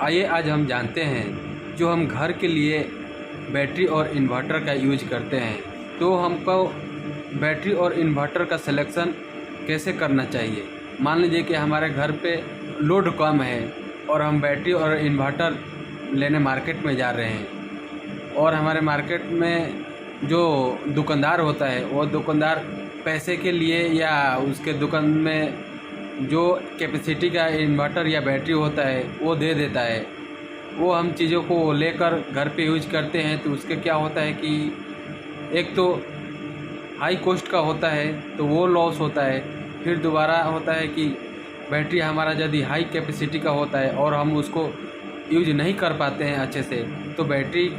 आइए आज हम जानते हैं जो हम घर के लिए बैटरी और इन्वर्टर का यूज करते हैं, तो हमको बैटरी और इन्वर्टर का सिलेक्शन कैसे करना चाहिए। मान लीजिए कि हमारे घर पे लोड कम है और हम बैटरी और इन्वर्टर लेने मार्केट में जा रहे हैं, और हमारे मार्केट में जो दुकानदार होता है वो दुकानदार पैसे के लिए या उसके दुकान में जो कैपेसिटी का इन्वर्टर या बैटरी होता है वो दे देता है, वो हम चीज़ों को लेकर घर पे यूज करते हैं। तो उसके क्या होता है कि एक तो हाई कॉस्ट का होता है तो वो लॉस होता है, फिर दोबारा होता है कि बैटरी हमारा यदि हाई कैपेसिटी का होता है और हम उसको यूज नहीं कर पाते हैं अच्छे से, तो बैटरी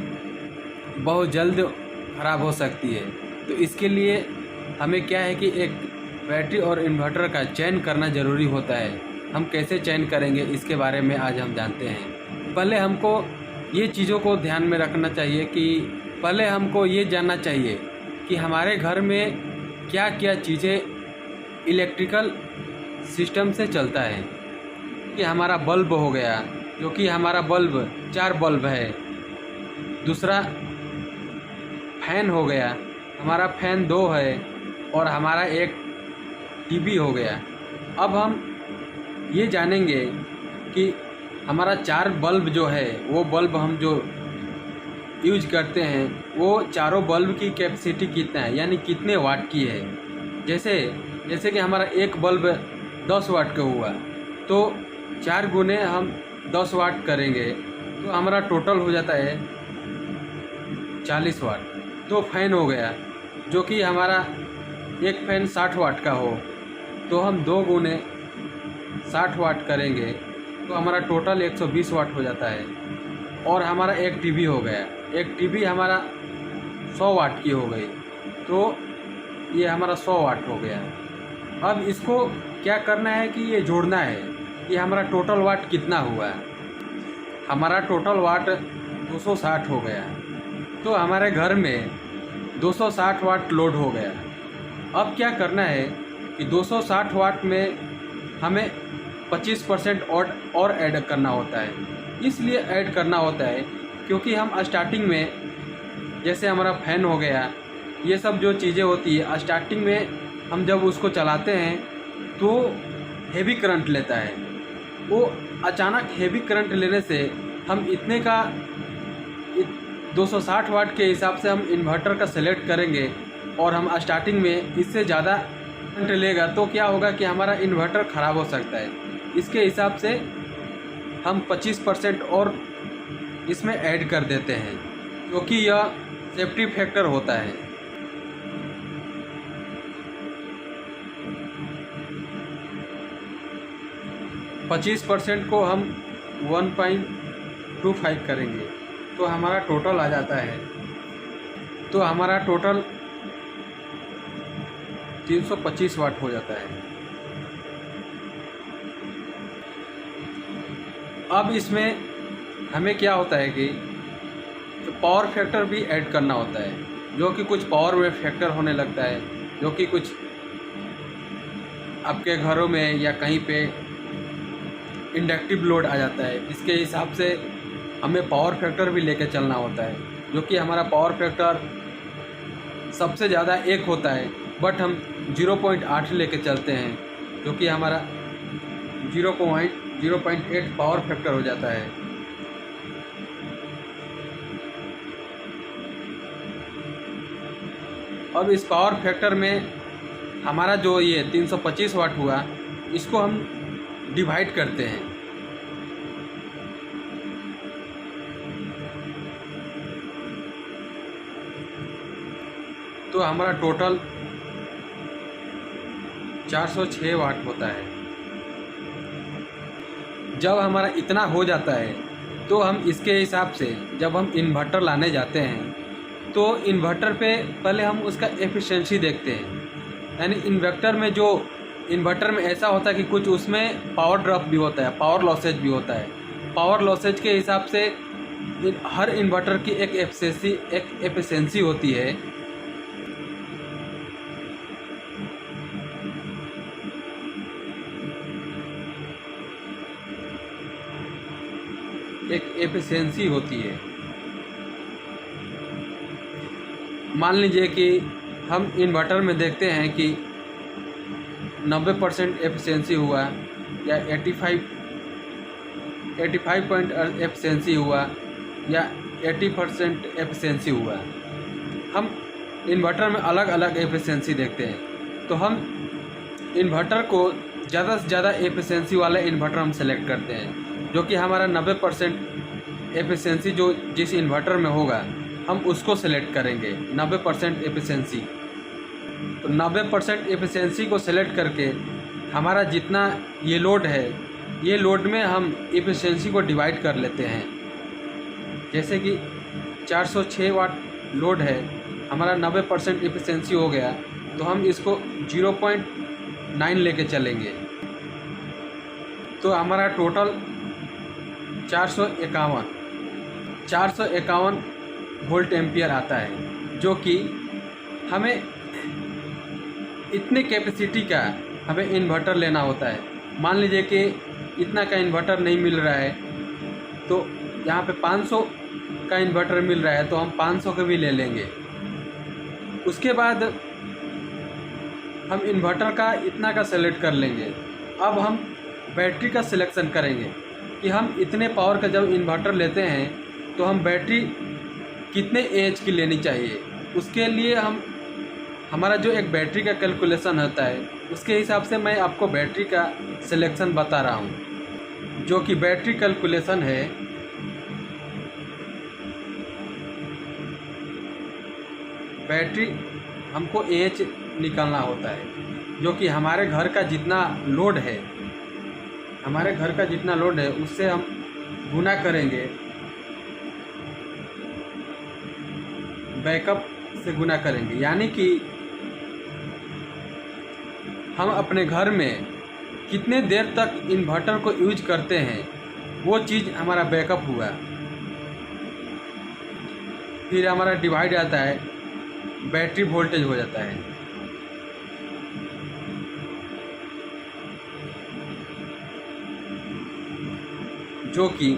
बहुत जल्द ख़राब हो सकती है। तो इसके लिए हमें क्या है कि एक बैटरी और इन्वर्टर का चयन करना ज़रूरी होता है। हम कैसे चयन करेंगे इसके बारे में आज हम जानते हैं। पहले हमको ये चीज़ों को ध्यान में रखना चाहिए कि पहले हमको ये जानना चाहिए कि हमारे घर में क्या क्या चीज़ें इलेक्ट्रिकल सिस्टम से चलता है। कि हमारा बल्ब हो गया, जो कि हमारा बल्ब 4 बल्ब है। दूसरा फैन हो गया, हमारा फैन 2 है, और हमारा एक टीवी हो गया। अब हम ये जानेंगे कि हमारा 4 बल्ब जो है, वो बल्ब हम जो यूज करते हैं वो चारों बल्ब की कैपेसिटी कितना है, यानी कितने वाट की है। जैसे कि हमारा एक बल्ब 10 वाट का हुआ, तो 4 गुने हम 10 वाट करेंगे तो हमारा टोटल हो जाता है 40 वाट। तो फैन हो गया, जो कि हमारा एक फैन 60 वाट का हो, तो हम 2 गुने 60 वाट करेंगे तो हमारा टोटल 120 वाट हो जाता है। और हमारा एक टीवी हो गया, एक टीवी हमारा 100 वाट की हो गई, तो ये हमारा 100 वाट हो गया। अब इसको क्या करना है कि ये जोड़ना है कि हमारा टोटल वाट कितना हुआ। हमारा टोटल वाट 260 हो गया, तो हमारे घर में 260 वाट लोड हो गया। अब क्या करना है कि 260 वाट में हमें 25% और ऐड करना होता है। इसलिए ऐड करना होता है क्योंकि हम स्टार्टिंग में, जैसे हमारा फैन हो गया, ये सब जो चीज़ें होती है स्टार्टिंग में हम जब उसको चलाते हैं तो हेवी करंट लेता है। वो अचानक हेवी करंट लेने से हम इतने का 260 वाट के हिसाब से हम इन्वर्टर का सेलेक्ट करेंगे और हम स्टार्टिंग में इससे ज़्यादा करंट लेगा तो क्या होगा कि हमारा इन्वर्टर ख़राब हो सकता है। इसके हिसाब से हम 25% और इसमें ऐड कर देते हैं, क्योंकि यह सेफ्टी फैक्टर होता है। पच्चीस % को हम 1.25 करेंगे तो हमारा टोटल आ जाता है। तो हमारा टोटल 325 वाट हो जाता है। अब इसमें हमें क्या होता है कि पावर फैक्टर भी ऐड करना होता है, जो कि कुछ पावर में फैक्टर होने लगता है, जो कि कुछ आपके घरों में या कहीं पे इंडक्टिव लोड आ जाता है। इसके हिसाब से हमें पावर फैक्टर भी लेके चलना होता है, जो कि हमारा पावर फैक्टर सबसे ज़्यादा 1 होता है, बट हम 0.8 लेके चलते हैं, जो कि हमारा 0.8 पावर फैक्टर हो जाता है। अब इस पावर फैक्टर में हमारा जो ये 325 वाट हुआ, इसको हम डिवाइड करते हैं। तो हमारा टोटल 406 वाट होता है। जब हमारा इतना हो जाता है तो हम इसके हिसाब से जब हम इन्वर्टर लाने जाते हैं तो इन्वर्टर पे पहले हम उसका एफिशिएंसी देखते हैं। यानी इन्वर्टर में ऐसा होता है कि कुछ उसमें पावर ड्रॉप भी होता है, पावर लॉसेज भी होता है। पावर लॉसेज के हिसाब से हर इन्वर्टर की एक एफिशिएंसी होती है। एक एफिशिएंसी होती है। मान लीजिए कि हम इन्वर्टर में देखते हैं कि 90% एफिशिएंसी हुआ या 85 पॉइंट एफिशिएंसी हुआ या 80% एफिशिएंसी हुआ। हम इन्वर्टर में अलग अलग एफिशिएंसी देखते हैं, तो हम इन्वर्टर को ज़्यादा से ज़्यादा एफिशिएंसी वाला इन्वर्टर हम सेलेक्ट करते हैं, जो कि हमारा 90% एफिशिएंसी जो जिस इन्वर्टर में होगा हम उसको सेलेक्ट करेंगे। 90% एफिशिएंसी, तो 90% एफिशिएंसी को सेलेक्ट करके हमारा जितना ये लोड है, ये लोड में हम एफिशिएंसी को डिवाइड कर लेते हैं। जैसे कि 406 वाट लोड है, हमारा 90% एफिशिएंसी हो गया, तो हम इसको 0.9 लेके चलेंगे, तो हमारा टोटल 451 वोल्ट एम्पियर आता है, जो कि हमें इतने कैपेसिटी का हमें इन्वर्टर लेना होता है। मान लीजिए कि इतना का इन्वर्टर नहीं मिल रहा है, तो यहाँ पे 500 का इन्वर्टर मिल रहा है, तो हम 500 का भी ले लेंगे। उसके बाद हम इन्वर्टर का इतना का सेलेक्ट कर लेंगे। अब हम बैटरी का सिलेक्शन करेंगे कि हम इतने पावर का जब इन्वर्टर लेते हैं तो हम बैटरी कितने एच की लेनी चाहिए। उसके लिए हमारा जो एक बैटरी का कैलकुलेशन होता है, उसके हिसाब से मैं आपको बैटरी का सिलेक्शन बता रहा हूँ, जो कि बैटरी कैलकुलेशन है बैटरी हमको एच निकालना होता है, जो कि हमारे घर का जितना लोड है, उससे हम गुना करेंगे, बैकअप से गुना करेंगे। यानी कि हम अपने घर में कितने देर तक इन्वर्टर को यूज करते हैं, वो चीज़ हमारा बैकअप हुआ। फिर हमारा डिवाइड आता है, बैटरी वोल्टेज हो जाता है। जो कि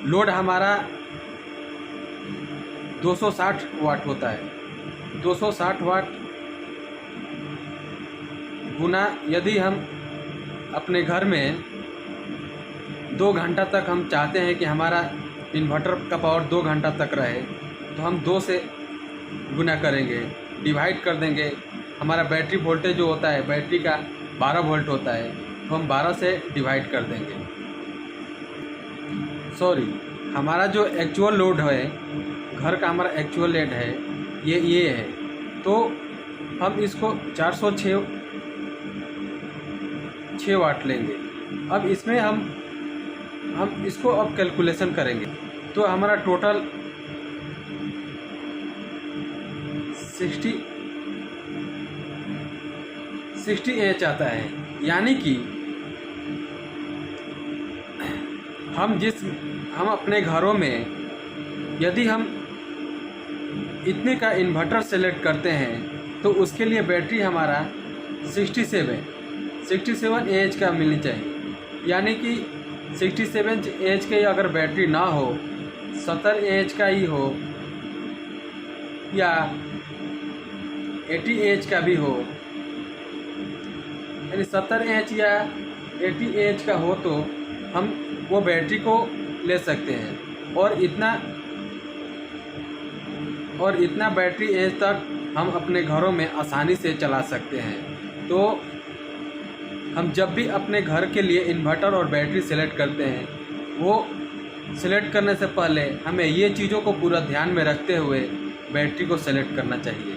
लोड हमारा 260 वाट होता है। 260 वाट गुना, यदि हम अपने घर में 2 घंटा तक हम चाहते हैं कि हमारा इन्वर्टर का पावर 2 घंटा तक रहे, तो हम 2 से गुना करेंगे, डिवाइड कर देंगे। हमारा बैटरी वोल्टेज जो होता है, बैटरी का 12 वोल्ट होता है, तो हम 12 से डिवाइड कर देंगे। हमारा जो एक्चुअल लोड है, घर का हमारा एक्चुअल लोड है, ये है, तो हम इसको 406 वाट लेंगे। अब इसमें हम इसको अब कैलकुलेशन करेंगे, तो हमारा टोटल 60 एच आता है। यानी कि हम अपने घरों में यदि हम इतने का इन्वर्टर सेलेक्ट करते हैं, तो उसके लिए बैटरी हमारा 67 एच का मिलनी चाहिए। यानी कि 67 एच के अगर बैटरी ना हो, 70 एच का ही हो या 80 एच का भी हो, यानी 70 एच या 80 एच का हो, तो हम वो बैटरी को ले सकते हैं। और इतना बैटरी एज तक हम अपने घरों में आसानी से चला सकते हैं। तो हम जब भी अपने घर के लिए इन्वर्टर और बैटरी सेलेक्ट करते हैं, वो सेलेक्ट करने से पहले हमें ये चीज़ों को पूरा ध्यान में रखते हुए बैटरी को सेलेक्ट करना चाहिए।